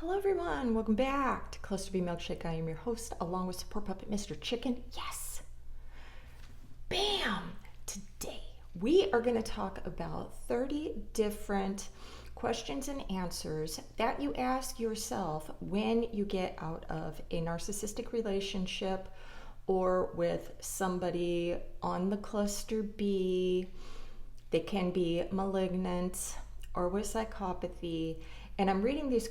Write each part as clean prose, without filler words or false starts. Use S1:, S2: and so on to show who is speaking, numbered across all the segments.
S1: Hello everyone, welcome back to Clusterbmilkshake. I am your host, along with support puppet Mr. Chicken. Yes! Bam! Today we are going to talk about 30 different questions and answers that you ask yourself when you get out of a narcissistic relationship or with somebody on the cluster B. They can be malignant or with psychopathy. And I'm reading these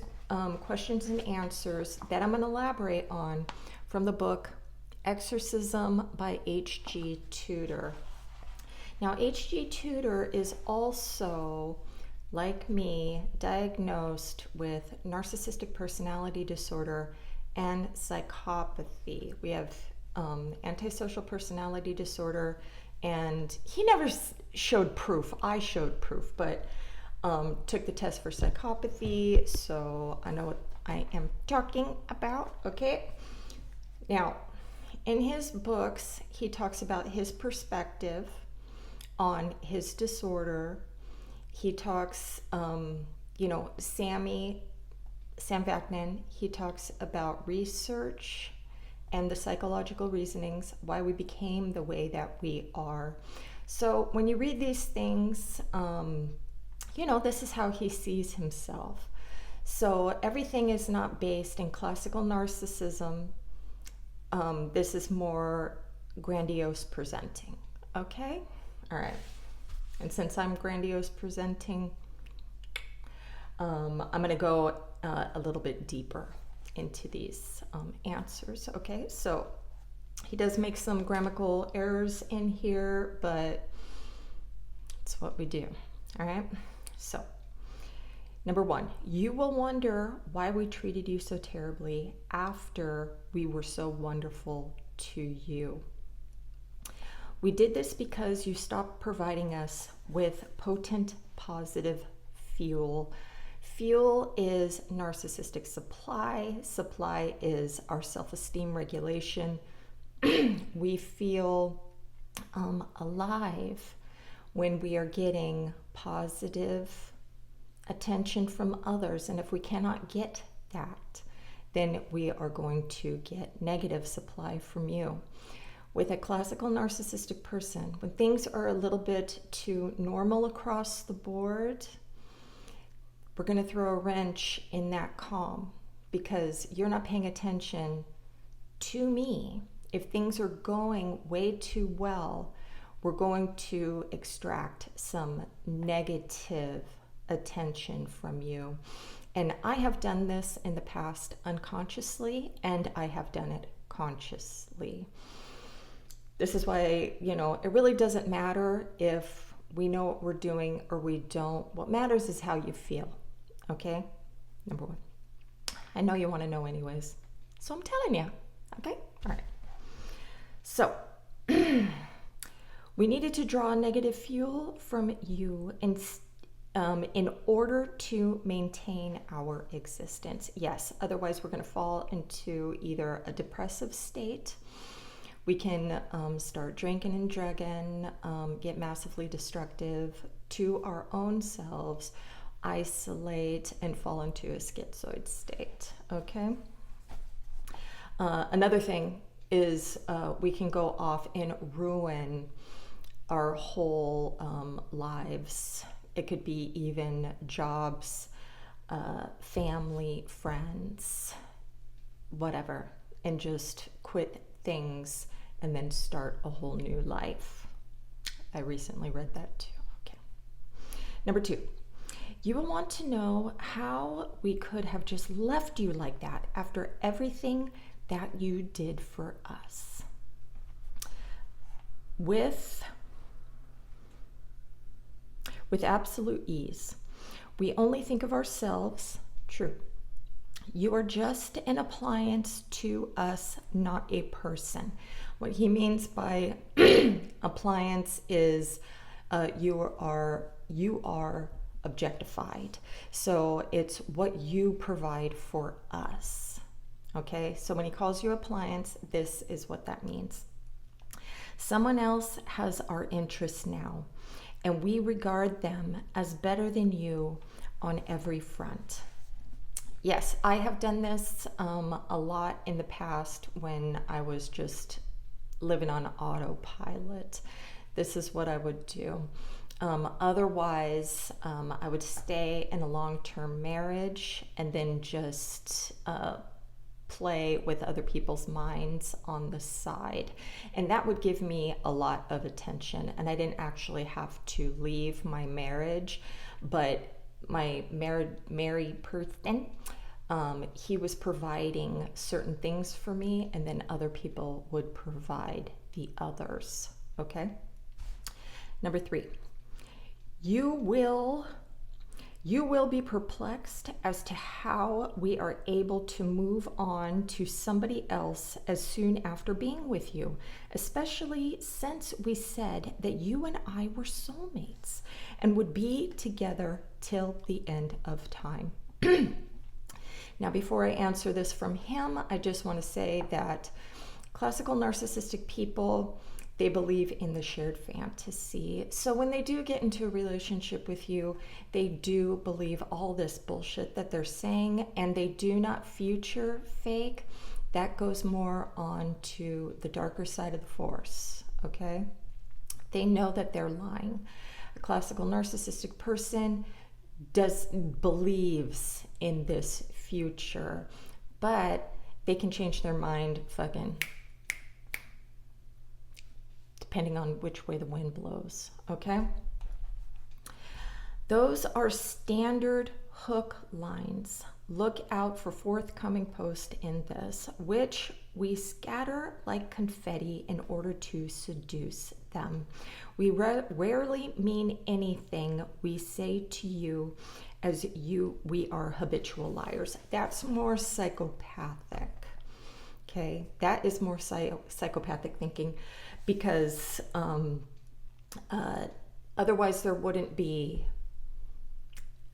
S1: questions and answers that I'm going to elaborate on from the book Exorcism by HG Tudor. Now, HG Tudor is also, like me, diagnosed with narcissistic personality disorder and psychopathy. We have antisocial personality disorder, and he never showed proof. I showed proof, but took the test for psychopathy, so I know what I am talking about, okay? Now, in his books, he talks about his perspective on his disorder. He talks, Sam Vaknin, he talks about research and the psychological reasonings, why we became the way that we are. So when you read these things, this is how he sees himself. So everything is not based in classical narcissism. This is more grandiose presenting, okay? All right. And since I'm grandiose presenting, I'm going to go a little bit deeper into these answers, okay? So he does make some grammatical errors in here, but it's what we do, all right? So, number one, you will wonder why we treated you so terribly after we were so wonderful to you. We did this because you stopped providing us with potent, positive fuel. Fuel is narcissistic supply. Supply is our self-esteem regulation. We feel alive when we are getting positive attention from others. And if we cannot get that, then we are going to get negative supply from you. With a classical narcissistic person, when things are a little bit too normal across the board, we're going to throw a wrench in that calm because you're not paying attention to me. If things are going way too well, we're going to extract some negative attention from you. And I have done this in the past unconsciously, and I have done it consciously. This is why, it really doesn't matter if we know what we're doing or we don't. What matters is how you feel, okay? Number one. I know you want to know anyways, so I'm telling you, okay? All right. So, we needed to draw negative fuel from you in order to maintain our existence. Yes, otherwise we're going to fall into either a depressive state. We can start drinking and drugging, get massively destructive to our own selves, isolate, and fall into a schizoid state, okay? Another thing is we can go off and ruin our whole lives. It could be even jobs, family, friends, whatever, and just quit things and then start a whole new life. I recently read that too. Okay. Number two, you will want to know how we could have just left you like that after everything that you did for us. With absolute ease. We only think of ourselves. True. You are just an appliance to us, not a person. What he means by appliance is you are objectified. So it's what you provide for us. Okay? So when he calls you appliance, this is what that means. Someone else has our interests now, and we regard them as better than you on every front. Yes, I have done this a lot in the past when I was just living on autopilot. This is what I would do. Otherwise, I would stay in a long-term marriage and then just play with other people's minds on the side. And that would give me a lot of attention. And I didn't actually have to leave my marriage, but my married person, he was providing certain things for me, and then other people would provide the others. Okay? Number 3, you will be perplexed as to how we are able to move on to somebody else as soon after being with you, especially since we said that you and I were soulmates and would be together till the end of time. Now, before I answer this from him, I just want to say that classical narcissistic people, they believe in the shared fantasy. So when they do get into a relationship with you, they do believe all this bullshit that they're saying, and they do not future fake. That goes more on to the darker side of the force, okay? They know that they're lying. A classical narcissistic person believes in this future, but they can change their mind fucking depending on which way the wind blows, okay? Those are standard hook lines. Look out for forthcoming posts in this, which we scatter like confetti in order to seduce them. We rarely mean anything we say to you as we are habitual liars. That's more psychopathic, okay? That is more psychopathic thinking, because otherwise there wouldn't be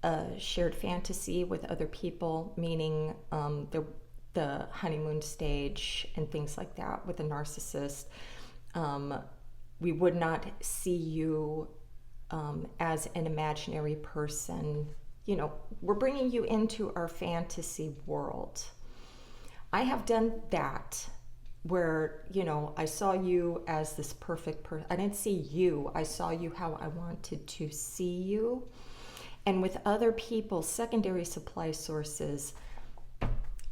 S1: a shared fantasy with other people, meaning the honeymoon stage and things like that with a narcissist. We would not see you as an imaginary person. You know, we're bringing you into our fantasy world. I have done that where, you know, I saw you as this perfect person. I didn't see you. I saw you how I wanted to see you. And with other people, secondary supply sources,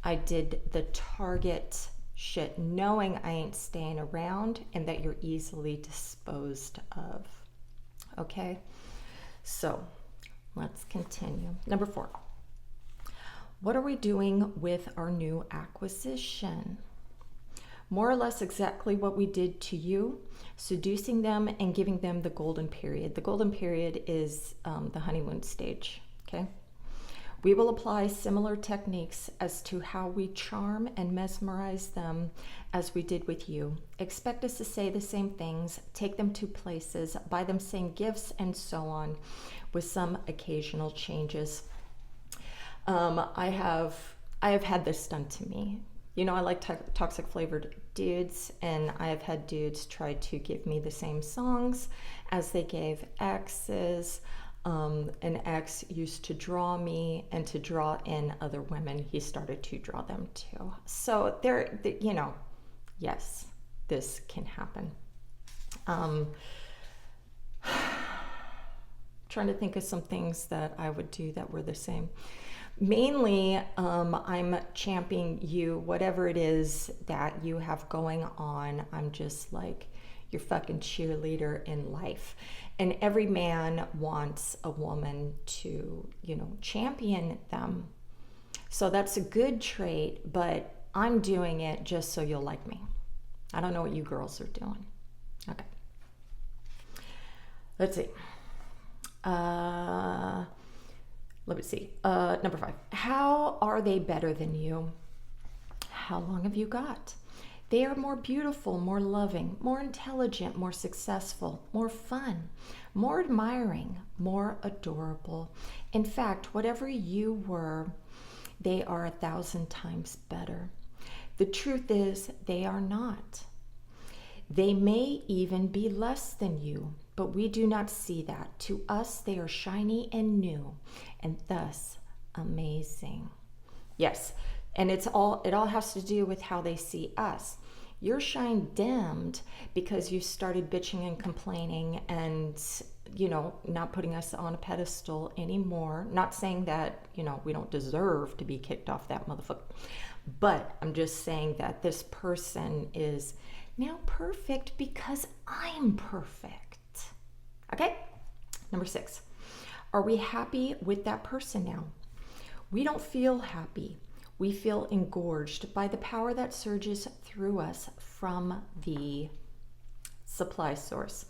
S1: I did the target shit, knowing I ain't staying around and that you're easily disposed of. Okay? So let's continue. Number 4. What are we doing with our new acquisition? More or less exactly what we did to you, seducing them and giving them the golden period. The golden period is the honeymoon stage, okay? We will apply similar techniques as to how we charm and mesmerize them as we did with you. Expect us to say the same things, take them to places, buy them same gifts, and so on, with some occasional changes. I have had this done to me. You know, I like toxic flavored dudes, and I have had dudes try to give me the same songs as they gave exes. An ex used to draw me, and to draw in other women, he started to draw them too. So there, you know, yes, this can happen. Trying to think of some things that I would do that were the same. Mainly, I'm championing you, whatever it is that you have going on. I'm just like your fucking cheerleader in life. And every man wants a woman to, you know, champion them. So that's a good trait, but I'm doing it just so you'll like me. I don't know what you girls are doing. Okay. Let's see. Number 5. How are they better than you? How long have you got? They are more beautiful, more loving, more intelligent, more successful, more fun, more admiring, more adorable. In fact, whatever you were, they are 1,000 times better. The truth is, they are not. They may even be less than you, but we do not see that. To us, they are shiny and new, and thus amazing. Yes. And it all has to do with how they see us. Your shine dimmed because you started bitching and complaining and, not putting us on a pedestal anymore. Not saying that, we don't deserve to be kicked off that motherfucker. But I'm just saying that this person is now perfect because I'm perfect. Okay? Number 6. Are we happy with that person now? We don't feel happy. We feel engorged by the power that surges through us from the supply source.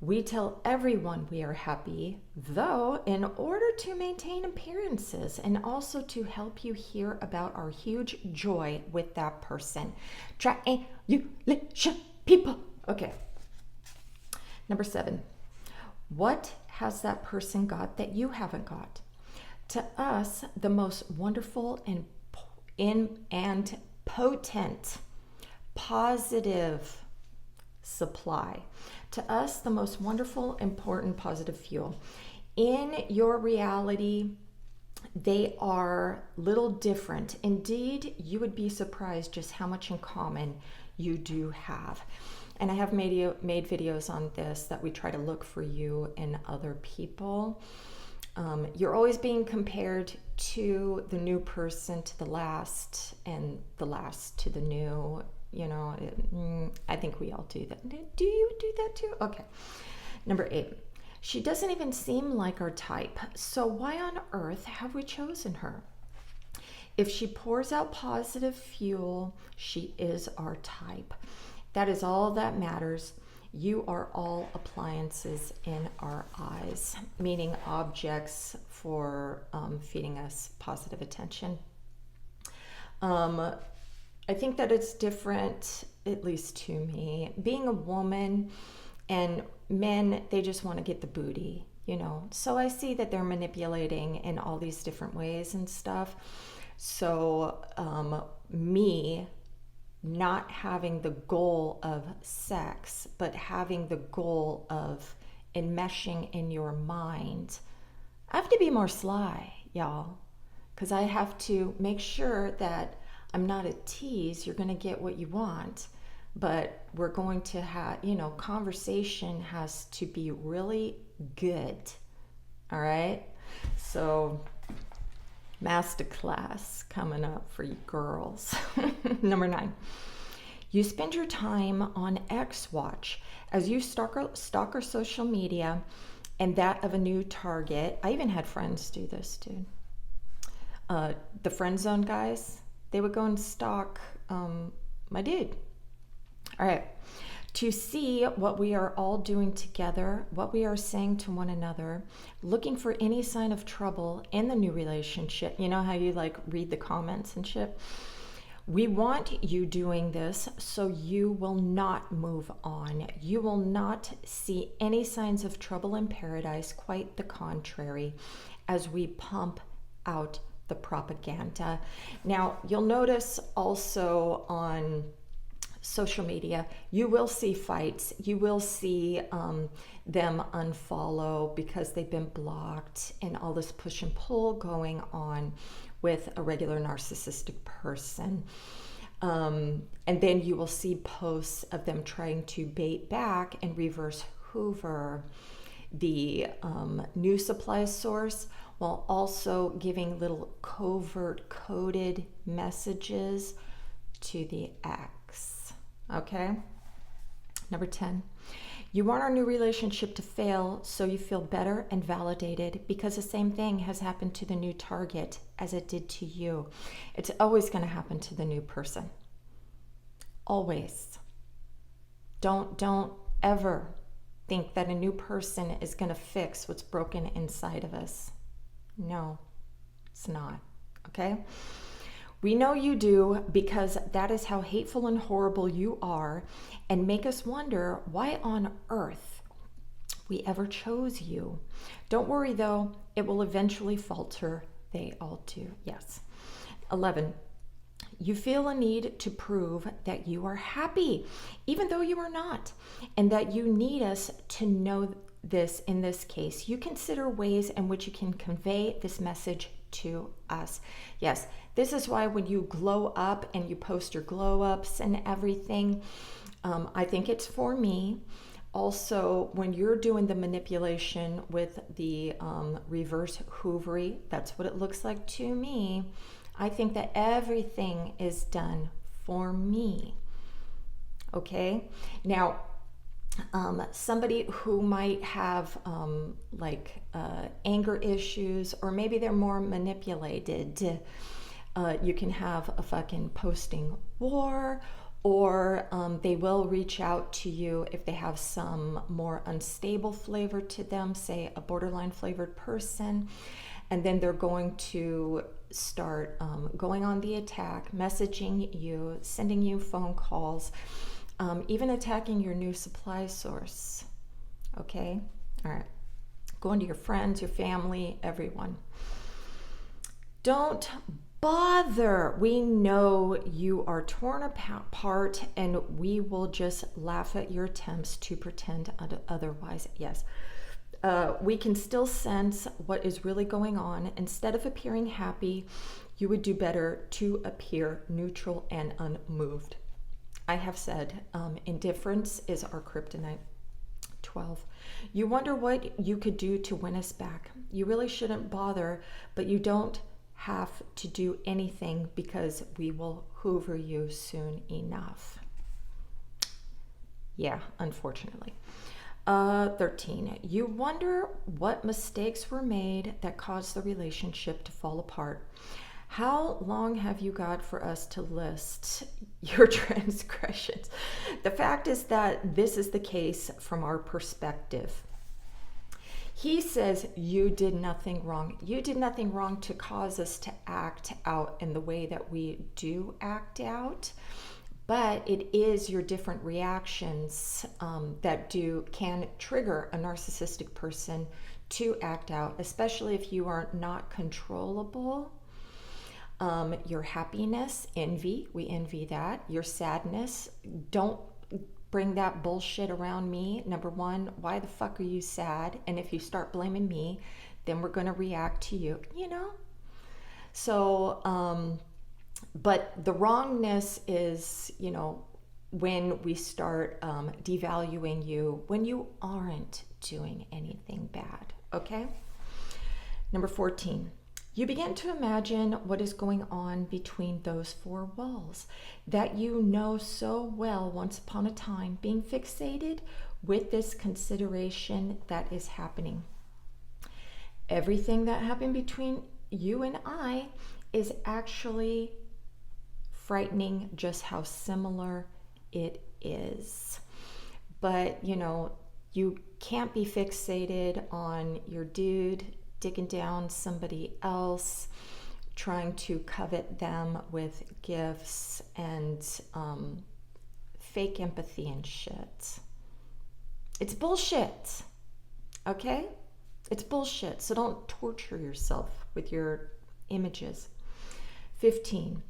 S1: We tell everyone we are happy, though, in order to maintain appearances and also to help you hear about our huge joy with that person. Triangulation, people. Okay. Number 7. What has that person got that you haven't got? To us, the most wonderful and potent, positive supply. To us, the most wonderful, important, positive fuel. In your reality, they are little different. Indeed, you would be surprised just how much in common you do have. And I have made videos on this, that we try to look for you in other people. You're always being compared to the new person, to the last, and the last to the new. I think we all do that. Do you do that too? Okay. Number 8. She doesn't even seem like our type. So why on earth have we chosen her? If she pours out positive fuel, she is our type. That is all that matters. You are all appliances in our eyes, meaning objects for feeding us positive attention. I think that it's different, at least to me. Being a woman, and men, they just want to get the booty, So I see that they're manipulating in all these different ways and stuff. So me not having the goal of sex, but having the goal of enmeshing in your mind, I have to be more sly, y'all, because I have to make sure that I'm not a tease. You're going to get what you want, but we're going to have, conversation has to be really good. All right. So masterclass coming up for you girls. Number 9. You spend your time on X watch as you stalk our social media and that of a new target. I even had friends do this, dude. The friend zone guys, they would go and stalk my dude. All right. To see what we are all doing together, what we are saying to one another, looking for any sign of trouble in the new relationship. You know how you read the comments and shit? We want you doing this so you will not move on. You will not see any signs of trouble in paradise, quite the contrary, as we pump out the propaganda. Now, you'll notice also on social media, you will see fights. You will see them unfollow because they've been blocked, and all this push and pull going on with a regular narcissistic person. And then you will see posts of them trying to bait back and reverse Hoover the new supply source, while also giving little covert coded messages to the ex. Okay? Number 10. You want our new relationship to fail so you feel better and validated because the same thing has happened to the new target as it did to you. It's always going to happen to the new person. Always. Don't ever think that a new person is going to fix what's broken inside of us. No, it's not. Okay? We know you do, because that is how hateful and horrible you are, and make us wonder why on earth we ever chose you. Don't worry though, it will eventually falter. They all do. Yes. 11. You feel a need to prove that you are happy, even though you are not, and that you need us to know this. In this case, you consider ways in which you can convey this message to us. Yes, this is why when you glow up and you post your glow ups and everything, I think it's for me. Also, when you're doing the manipulation with the reverse Hoovery, that's what it looks like to me. I think that everything is done for me. Okay? Now, somebody who might have anger issues, or maybe they're more manipulated, you can have a fucking posting war, or they will reach out to you if they have some more unstable flavor to them, say a borderline flavored person, and then they're going to start going on the attack, messaging you, sending you phone calls, even attacking your new supply source. Okay? All right. Going to your friends, your family, everyone. Don't bother. We know you are torn apart, and we will just laugh at your attempts to pretend otherwise. Yes. We can still sense what is really going on. Instead of appearing happy, you would do better to appear neutral and unmoved. I have said indifference is our kryptonite. 12. You wonder what you could do to win us back. You really shouldn't bother, but you don't have to do anything because we will hoover you soon enough. Yeah, unfortunately. 13. You wonder what mistakes were made that caused the relationship to fall apart. How long have you got for us to list your transgressions? The fact is that this is the case from our perspective. He says you did nothing wrong. You did nothing wrong to cause us to act out in the way that we do act out. But it is your different reactions that can trigger a narcissistic person to act out, especially if you are not controllable. Your happiness, envy, we envy that. Your sadness, don't bring that bullshit around me. Number one, why the fuck are you sad? And if you start blaming me, then we're going to react to you, So, but the wrongness is, when we start devaluing you when you aren't doing anything bad, okay? Number 14. You begin to imagine what is going on between those four walls that you know so well once upon a time, being fixated with this consideration that is happening. Everything that happened between you and I is actually frightening, just how similar it is. But, you can't be fixated on your dude digging down somebody else, trying to covet them with gifts and fake empathy and shit. It's bullshit, okay? It's bullshit, so don't torture yourself with your images. 15.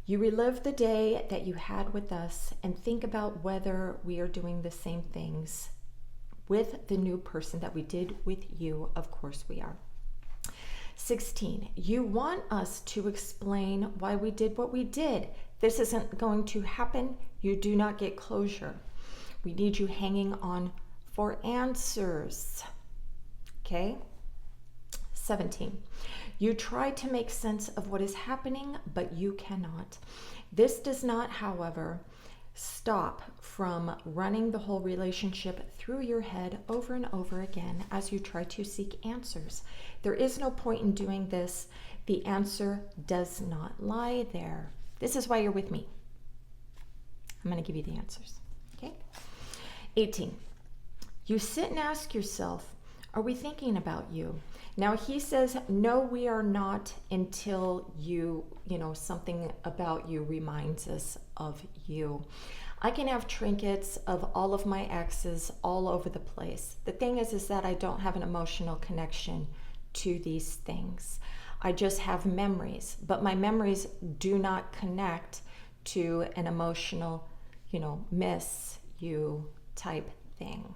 S1: You relive the day that you had with us and think about whether we are doing the same things with the new person that we did with you. Of course we are. 16. You want us to explain why we did what we did. This isn't going to happen. You do not get closure. We need you hanging on for answers. Okay? 17. You try to make sense of what is happening, but you cannot. This does not, however, stop from running the whole relationship through your head over and over again as you try to seek answers. There is no point in doing this. The answer does not lie there. This is why you're with me. I'm going to give you the answers. Okay? 18. You sit and ask yourself, are we thinking about you? Now he says, no, we are not, until something about you reminds us of you. I can have trinkets of all of my exes all over the place. The thing is that I don't have an emotional connection to these things. I just have memories, but my memories do not connect to an emotional, miss you type thing,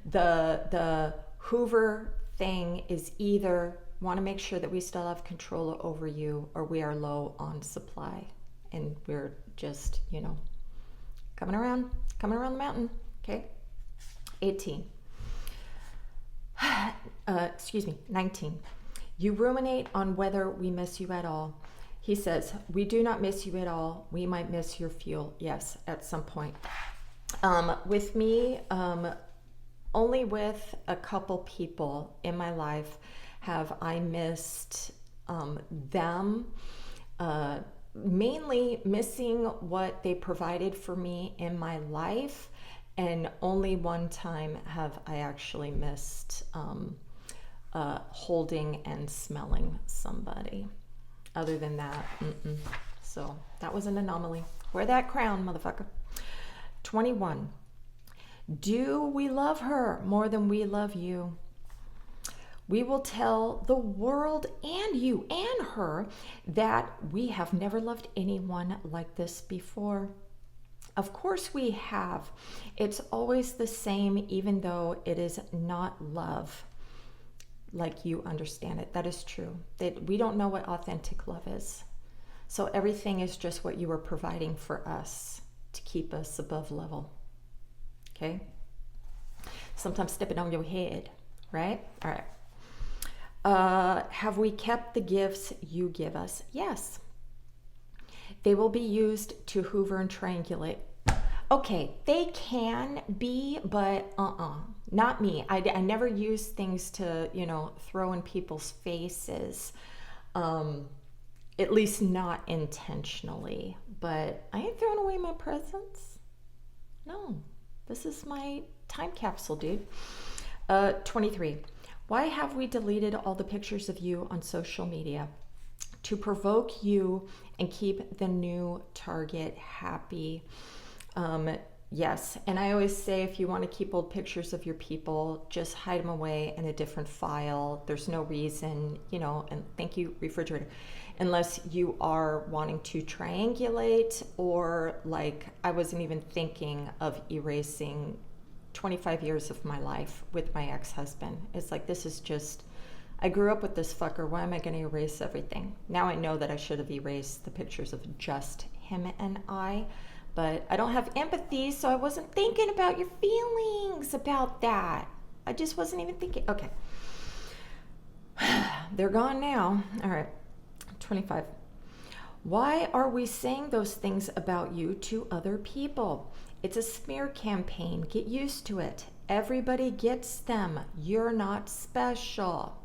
S1: The Hoover thing is either want to make sure that we still have control over you, or we are low on supply and we're just, coming around the mountain. Okay. 18. 19. You ruminate on whether we miss you at all. He says, we do not miss you at all. We might miss your fuel. Yes, at some point. With me, only with a couple people in my life have I missed them, mainly missing what they provided for me in my life. And only one time have I actually missed holding and smelling somebody. Other than that, So that was an anomaly. Wear that crown, motherfucker. 21. Do we love her more than we love you? We will tell the world and you and her that we have never loved anyone like this before. Of course we have. It's always the same, even though it is not love like you understand it. That is true. We don't know what authentic love is. So everything is just what you are providing for us to keep us above level. Okay? Sometimes stepping on your head, right? All right. Have we kept the gifts you give us? Yes. They will be used to hoover and triangulate. Okay, they can be, but not me. I never use things to, throw in people's faces. At least not intentionally. But I ain't throwing away my presents. No, this is my time capsule, dude. 23. Why have we deleted all the pictures of you on social media? To provoke you and keep the new target happy. Yes, and I always say if you want to keep old pictures of your people, just hide them away in a different file. There's no reason, and thank you, refrigerator, unless you are wanting to triangulate, or like I wasn't even thinking of erasing 25 years of my life with my ex-husband. It's like, this is just, I grew up with this fucker. Why am I going to erase everything? Now I know that I should have erased the pictures of just him and I, but I don't have empathy, so I wasn't thinking about your feelings about that. I just wasn't even thinking. Okay. They're gone now. All right. 25. Why are we saying those things about you to other people? It's a smear campaign. Get used to it. Everybody gets them. You're not special.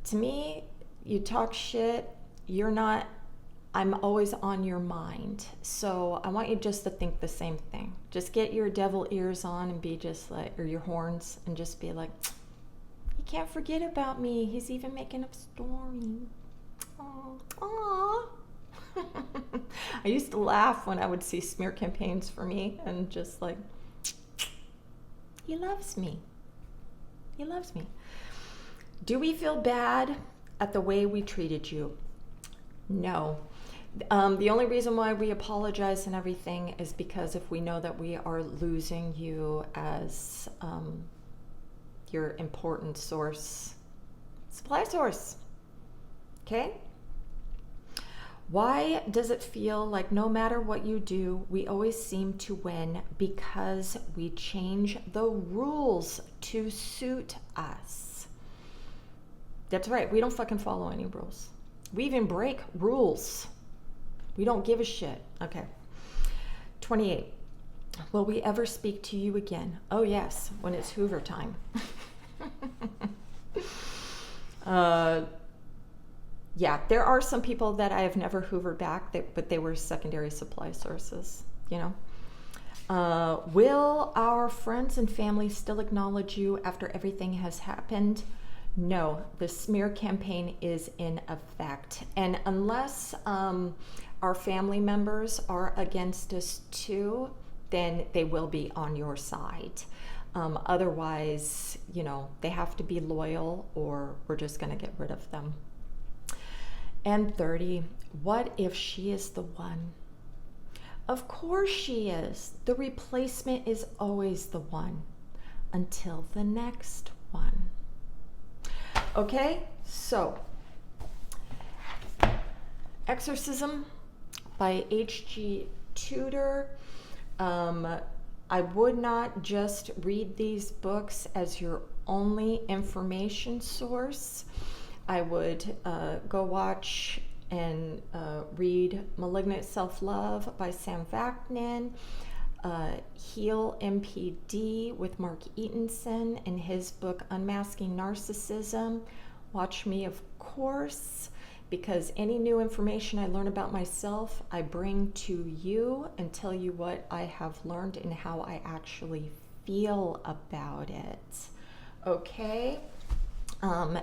S1: To me, you talk shit, you're not, I'm always on your mind. So I want you just to think the same thing. Just get your devil ears on and be just like, or your horns, and just be like, you can't forget about me. He's even making up stories. Aww. I used to laugh when I would see smear campaigns for me and just like, he loves me. He loves me. Do we feel bad at the way we treated you? No. The only reason why we apologize and everything is because if we know that we are losing you as your important source, supply source. Okay? Why does it feel like no matter what you do, we always seem to win? Because we change the rules to suit us. That's right. We don't fucking follow any rules. We even break rules. We don't give a shit. Okay. 28. Will we ever speak to you again? Oh, yes, when it's Hoover time. Yeah, there are some people that I have never hoovered back, but they were secondary supply sources, Will our friends and family still acknowledge you after everything has happened? No, the smear campaign is in effect. And unless our family members are against us too, then they will be on your side. Otherwise, they have to be loyal, or we're just going to get rid of them. And 30, what if she is the one? Of course she is. The replacement is always the one until the next one. Okay, so Exorcism by HG Tudor. I would not just read these books as your only information source. I would go watch and read Malignant Self-Love by Sam Vaknin, Heal MPD with Mark Eatonson in his book Unmasking Narcissism. Watch me, of course, because any new information I learn about myself, I bring to you and tell you what I have learned and how I actually feel about it. Okay?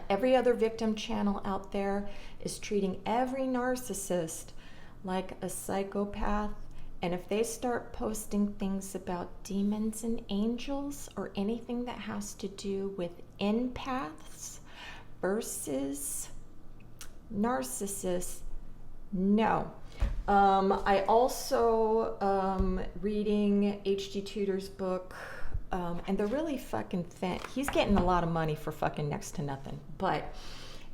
S1: Every other victim channel out there is treating every narcissist like a psychopath. And if they start posting things about demons and angels or anything that has to do with empaths versus narcissists, no. I also reading HG Tudor's book, and they're really fucking thin. He's getting a lot of money for fucking next to nothing, but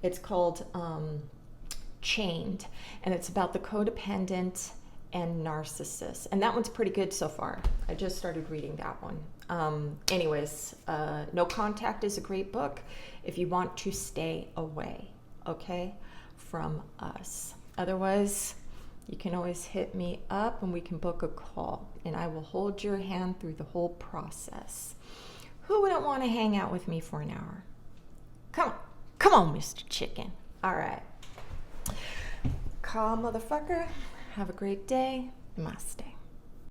S1: it's called Chained, and it's about the codependent and narcissist, and that one's pretty good so far. I just started reading that one. Anyways, No Contact is a great book if you want to stay away, okay, from us. Otherwise, you can always hit me up and we can book a call, and I will hold your hand through the whole process. Who wouldn't want to hang out with me for an hour? Come on, Mr. Chicken. All right. Call, motherfucker. Have a great day. Namaste.